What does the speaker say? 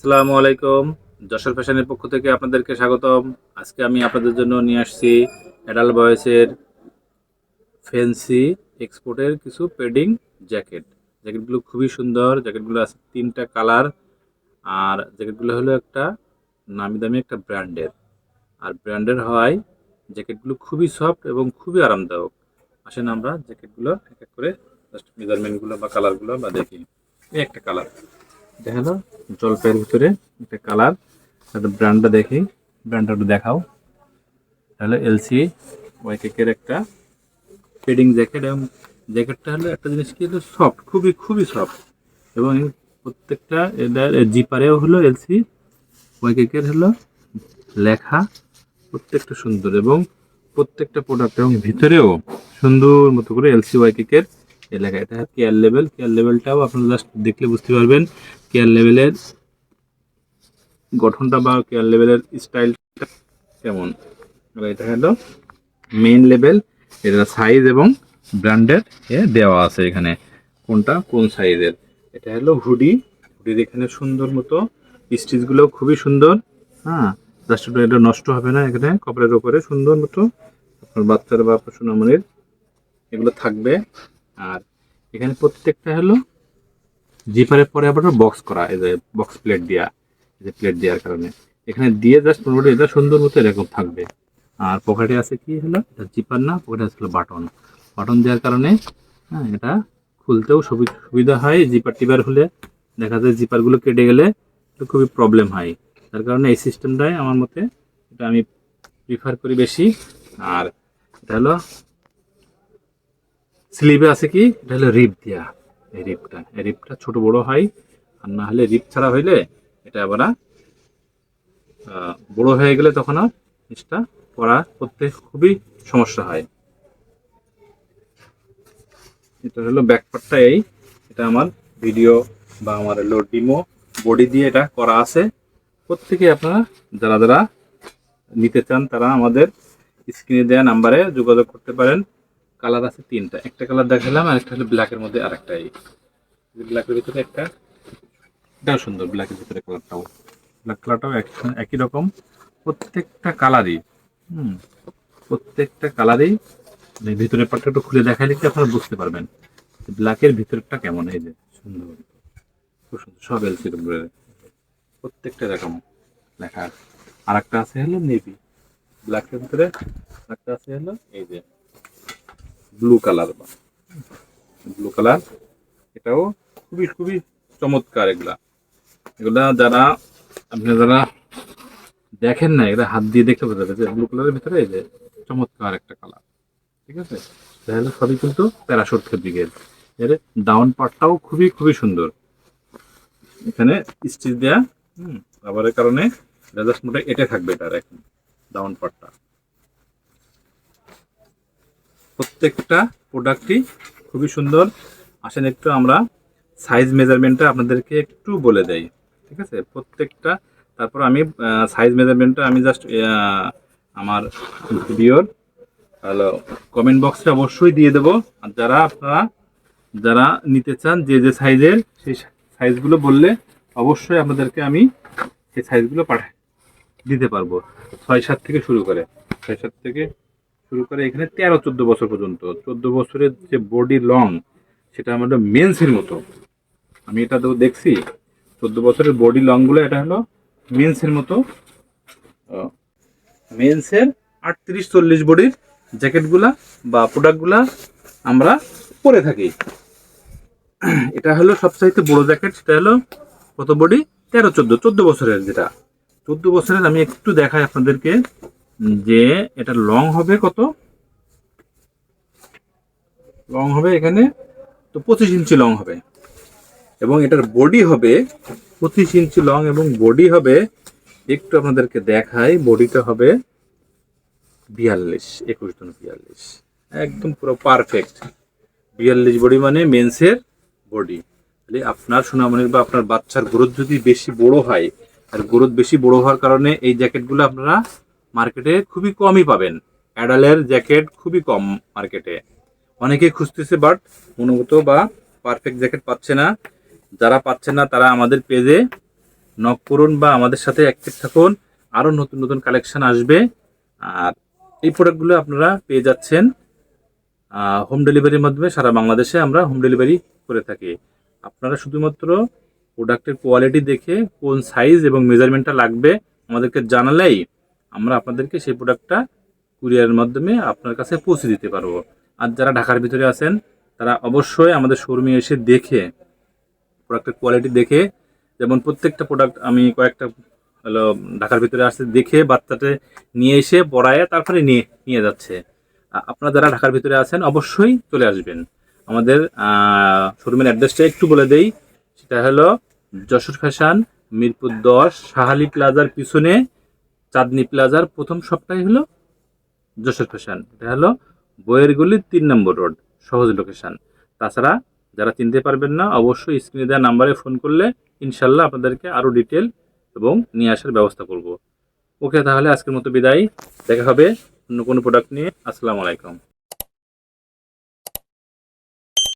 আসসালামু আলাইকুম। যশোর ফ্যাশনের পক্ষ থেকে আপনাদেরকে স্বাগতম। আজকে আমি আপনাদের জন্য নিয়ে আসছি অ্যাডাল্ট বয়সের ফ্যান্সি এক্সপোর্টের কিছু পেডিং জ্যাকেট। জ্যাকেটগুলো খুবই সুন্দর। জ্যাকেটগুলো আছে ৩টা কালার। আর জ্যাকেটগুলো হলো একটা নামি দামি একটা ব্র্যান্ডের। আর ব্র্যান্ডের হওয়ায় জ্যাকেটগুলো খুবই সফট এবং খুবই আরামদায়ক। আসেন আমরা জ্যাকেটগুলো এক এক করে জাস্ট মেজারমেন্টগুলো বা কালারগুলো বা দেখি। এই একটা কালার, এটা হলো জলপাইয়ের ভিতরে একটা কালার। একটা ব্র্যান্ডটা দেখি, ব্র্যান্ডটা একটু দেখাও। তাহলে এলসি ওয়াইকেকের একটা পেডিং জ্যাকেট, এবং জ্যাকেটটা হলো একটা জিনিস কি হলো সফট, খুবই খুবই সফট। এবং এই প্রত্যেকটা এটার জিপারেও হলো এলসি ওয়াইকেকের হলো লেখা, প্রত্যেকটা সুন্দর। এবং প্রত্যেকটা প্রোডাক্ট এবং ভিতরেও সুন্দর মতো করে এলসি ওয়াইকেকের এ লেখা। এটা কেয়ার লেভেল, কেয়ার লেভেলটাও আপনারা জাস্ট দেখলে বুঝতে পারবেন কেয়ার লেভেলের গঠনটা বা কেয়ার লেভেলের স্টাইলটা কেমন। আর এটা হলো মেইন লেভেল, এটা সাইজ এবং ব্র্যান্ডের এ দেওয়া আছে এখানে কোনটা কোন সাইজের। এটা হলো হুডি, হুডির এখানে সুন্দর মতো স্টিচগুলো খুবই সুন্দর। হ্যাঁ, জাস্ট এটা নষ্ট হবে না, এখানে কপড়ের উপরে সুন্দর মতো আপনার বাচ্চার বা আপনার সোনামণির এগুলো থাকবে। আর এখানে প্রত্যেকটা হলো জিপারের পরে আবার বক্স করা, এই যে বক্স প্লেট দেওয়া, এই যে প্লেট দেওয়ার কারণে এখানে দিয়ে জাস্ট মোটামুটি এটা সুন্দর মতো এরকম থাকবে। আর পকেটে আছে কি হলো, এটা জিপার না, পকেটে আছে বাটন। বাটন দেওয়ার কারণে হ্যাঁ এটা খুলতেও সুবিধা হয়। জিপার টিপার হলে দেখা যায় জিপারগুলো কেটে গেলে একটু খুবই প্রবলেম হয়। তার কারণে এই সিস্টেমটাই আমার মতে এটা আমি প্রিফার করি বেশি। আর এটা হলো স্লিভে আছে কি, এটা হলো রিপ দেওয়া। এই রিপটা ছোট বড় হয়। আর না হলে রিপ ছাড়া হইলে এটা আবার বড় হয়ে গেলে তখন আর জিনিসটা করতে খুবই সমস্যা হয়। এটা হলো ব্যাকপার্টটা এই, এটা আমার ভিডিও বা আমার হলো ডিমো বডি দিয়ে এটা করা আছে। প্রত্যেকে আপনারা যারা যারা নিতে চান তারা আমাদের স্ক্রিনে দেওয়া নাম্বারে যোগাযোগ করতে পারেন। কালার আছে 3টা, একটা কালার দেখালাম, আর একটা হলো ব্ল্যাকের মধ্যে আরেকটা। এই ব্ল্যাকের ভিতরে একটা, এটাও সুন্দর, ব্ল্যাকের ভিতরে কালারটাও, ব্ল্যাক কালারটাও একই রকম। প্রত্যেকটা কালারই প্রত্যেকটা কালারই ভিতরের পার্টটা একটু খুলে দেখাইলে কি আপনারা বুঝতে পারবেন ব্ল্যাকের ভিতরটা কেমন। এই যে সুন্দর, খুব সুন্দর, সব এলসির উপরে প্রত্যেকটা এরকম লেখা। আর একটা আছে হলো নেভি ব্ল্যাকের ভিতরে, একটা আছে হলো এই যে ব্লু কালার, ব্লু কালার। এটাও খুবই খুবই চমৎকার। এগুলা এগুলা যারা আপনারা যারা দেখেন না, এটা হাত দিয়ে দেখতে বোঝা যাবে যে ব্লু কালারের ভিতরে এই যে চমৎকার একটা কালার। ঠিক আছে, তাহলে সবই কিন্তু প্যারাশুট ফেব্রিকের। এর ডাউন পার্টটাও খুবই খুবই সুন্দর, এখানে স্টিচ দেয়া রাবারের কারণে এটা জাস্ট মোটে এটে থাকবে। এটার এখন ডাউন পার্টটা, প্রত্যেকটা প্রোডাক্টই খুবই সুন্দর। আসেন একটু আমরা সাইজ মেজারমেন্টটা আপনাদেরকে একটু বলে দেই। ঠিক আছে, প্রত্যেকটা। তারপর আমি সাইজ মেজারমেন্টটা আমি জাস্ট আমার ভিডিওর হলো কমেন্ট বক্সে অবশ্যই দিয়ে দেবো। আর আপনারা যারা নিতে চান যে যে সাইজের, সেই সাইজগুলো বললে অবশ্যই আপনাদেরকে আমি সেই সাইজগুলো দিতে পারবো। 6-7 থেকে শুরু করে, 6-7 থেকে শুরু করে এখানে 13-14 বছর পর্যন্ত। 14 বছরের যে বডি লং, সেটা আমাদের মেন্সের মতো। আমি এটা তো দেখছি 14 বছরের বডি লংগুলো, এটা হলো মেন্সের মতো। মেন্সের 38-40 বডির জ্যাকেটগুলা বা প্রোডাক্টগুলা আমরা পরে থাকি। এটা হলো সবচাইতে বড় জ্যাকেট, সেটা হলো কত বডি, 13-14 বছরের। যেটা 14 বছরের আমি একটু দেখাই আপনাদেরকে যে এটা লং হবে কত। লং হবে এখানে তো 25 ইঞ্চি লং হবে, এবং এটার বডি হবে 25 ইঞ্চি লং, এবং বডি হবে একটু আপনাদেরকে দেখাই, বডিটা হবে 42, একদম পুরো পারফেক্ট 42 বডি, মানে মেন্সের বডি। তাহলে আপনার সোনামণির বা আপনার বাচ্চার গ্রোথ যদি বেশি বড় হয়, আর গ্রোথ বেশি বড় হওয়ার কারণে এই জ্যাকেটগুলো আপনারা মার্কেটে খুবই কমই পাবেন। অ্যাডালের জ্যাকেট খুবই কম মার্কেটে, অনেকেই খুঁজতেছে বাট গুণগত বা পারফেক্ট জ্যাকেট পাচ্ছে না। যারা পাচ্ছে না তারা আমাদের পেজে নক করুন বা আমাদের সাথে অ্যাক্টিভ থাকুন, আরও নতুন নতুন কালেকশন আসবে। আর এই প্রোডাক্টগুলো আপনারা পেয়ে যাচ্ছেন হোম ডেলিভারির মাধ্যমে। সারা বাংলাদেশে আমরা হোম ডেলিভারি করে থাকি। আপনারা শুধুমাত্র প্রোডাক্টের কোয়ালিটি দেখে কোন সাইজ এবং মেজারমেন্টটা লাগবে আমাদেরকে জানালেই আমরা আপনাদেরকে সেই প্রোডাক্টটা কুরিয়ারের মাধ্যমে আপনার কাছে পৌঁছে দিতে পারবো। আর যারা ঢাকার ভিতরে আছেন তারা অবশ্যই আমাদের শোরুমে এসে দেখে প্রোডাক্টের কোয়ালিটি দেখে, যেমন প্রত্যেকটা প্রোডাক্ট আমি কয়েকটা হলো ঢাকার ভিতরে আসছে দেখে বাচ্চাটা নিয়ে এসে পড়ায় তারপরে নিয়ে নিয়ে যাচ্ছে। আপনারা যারা ঢাকার ভিতরে আছেন অবশ্যই চলে আসবেন। আমাদের শোরুমের অ্যাড্রেসটা একটু বলে দেই, সেটা হলো যশোর ফ্যাশন, মিরপুর 10, শাহালি প্লাজার পিছনে চাঁদনি প্লাজার প্রথম সপ্তাহে হলো যশোর ফ্যাশন। এটা হলো বইয়েরগুলি 3 নম্বর রোড, সহজ লোকেশন। তাছাড়া যারা চিনতে পারবেন না অবশ্যই স্ক্রিনে দেওয়া নাম্বারে ফোন করলে ইনশাল্লাহ আপনাদেরকে আরও ডিটেল এবং নিয়ে আসার ব্যবস্থা করব। ওকে, তাহলে আজকের মতো বিদায়। দেখা হবে অন্য কোনো প্রোডাক্ট নিয়ে। আসসালামু আলাইকুম।